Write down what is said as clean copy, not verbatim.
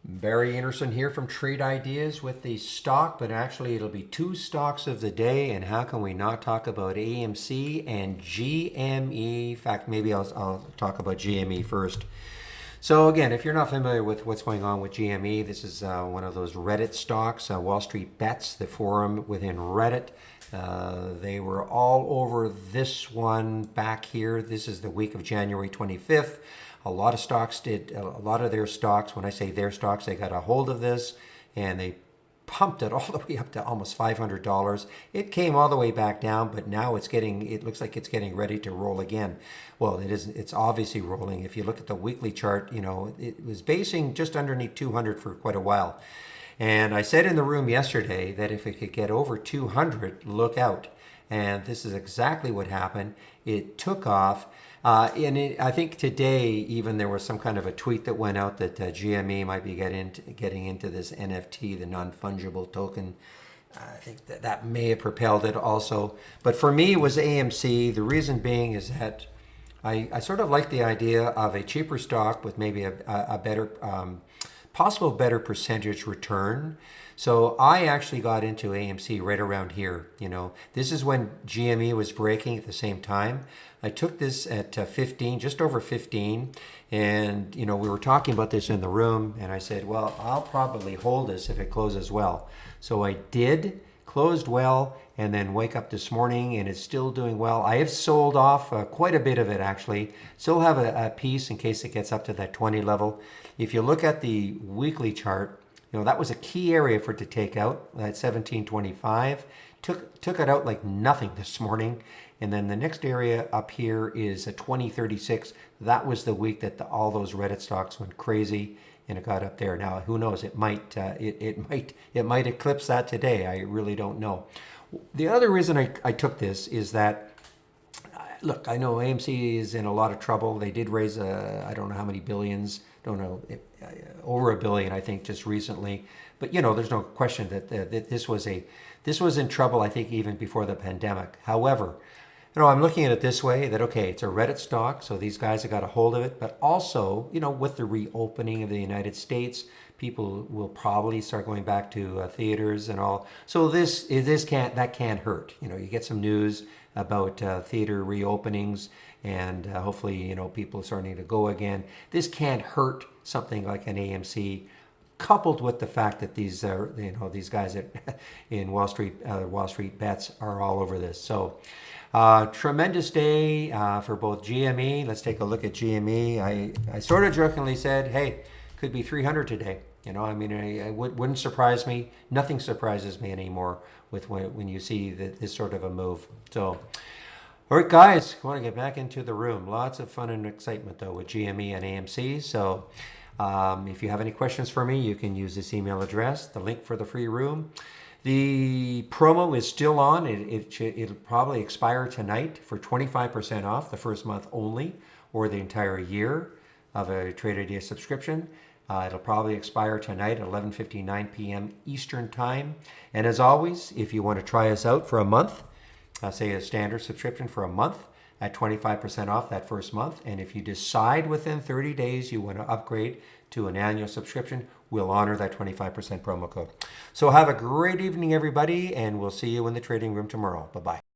Barry Anderson here from Trade Ideas with the stock, but actually it'll be two stocks of the day. And how can we not talk about AMC and GME? In fact, maybe I'll talk about GME first. So again, if you're not familiar with what's going on with GME, this is one of those Reddit stocks, Wall Street Bets, the forum within Reddit. They were all over this one back here. This is the week of January 25th. A lot of their stocks, when I say their stocks, they got a hold of this and they pumped it all the way up to almost $500. It came all the way back down, but now it looks like it's getting ready to roll again. Well, it's obviously rolling. If you look at the weekly chart, it was basing just underneath 200 for quite a while. And I said in the room yesterday that if it could get over 200, look out. And this is exactly what happened. It took off. I think today even there was some kind of a tweet that went out that GME might be getting into this NFT, the non-fungible token. I think that may have propelled it also. But for me, it was AMC. The reason being is that I sort of like the idea of a cheaper stock with maybe a better, possible better percentage return. So I actually got into AMC right around here. This is when GME was breaking at the same time. I took this at 15, just over 15. And, we were talking about this in the room. And I said, well, I'll probably hold this if it closes well. So I did, closed well, and then wake up this morning and it's still doing well. I have sold off quite a bit of it actually. Still have a piece in case it gets up to that 20 level. If you look at the weekly chart, that was a key area for it to take out, that 1725. Took it out like nothing this morning. And then the next area up here is a 2036. That was the week that all those Reddit stocks went crazy and it got up there. Now, who knows? It might eclipse that today. I really don't know. The other reason I took this is that, look, I know AMC is in a lot of trouble. They did raise I don't know how many billions, don't know, over $1 billion, I think, just recently. But there's no question that this was in trouble, I think, even before the pandemic. However, I'm looking at it this way, that, okay, it's a Reddit stock, so these guys have got a hold of it. But also, with the reopening of the United States, people will probably start going back to theaters and all. So that can't hurt. You get some news about theater reopenings and hopefully, people starting to go again. This can't hurt something like an AMC, coupled with the fact that these guys in Wall Street Bets are all over this. So tremendous day for both GME. Let's take a look at GME. I sort of jokingly said, hey, could be 300 today. It wouldn't surprise me. Nothing surprises me anymore with when you see this sort of a move. So, all right, guys, I want to get back into the room. Lots of fun and excitement, though, with GME and AMC. So if you have any questions for me, you can use this email address, the link for the free room. The promo is still on. It'll probably expire tonight for 25% off the first month only, or the entire year of a Trade Idea subscription. It'll probably expire tonight at 11:59 p.m. Eastern Time. And as always, if you want to try us out for a month, say a standard subscription for a month at 25% off that first month. And if you decide within 30 days you want to upgrade to an annual subscription, we'll honor that 25% promo code. So have a great evening, everybody, and we'll see you in the trading room tomorrow. Bye-bye.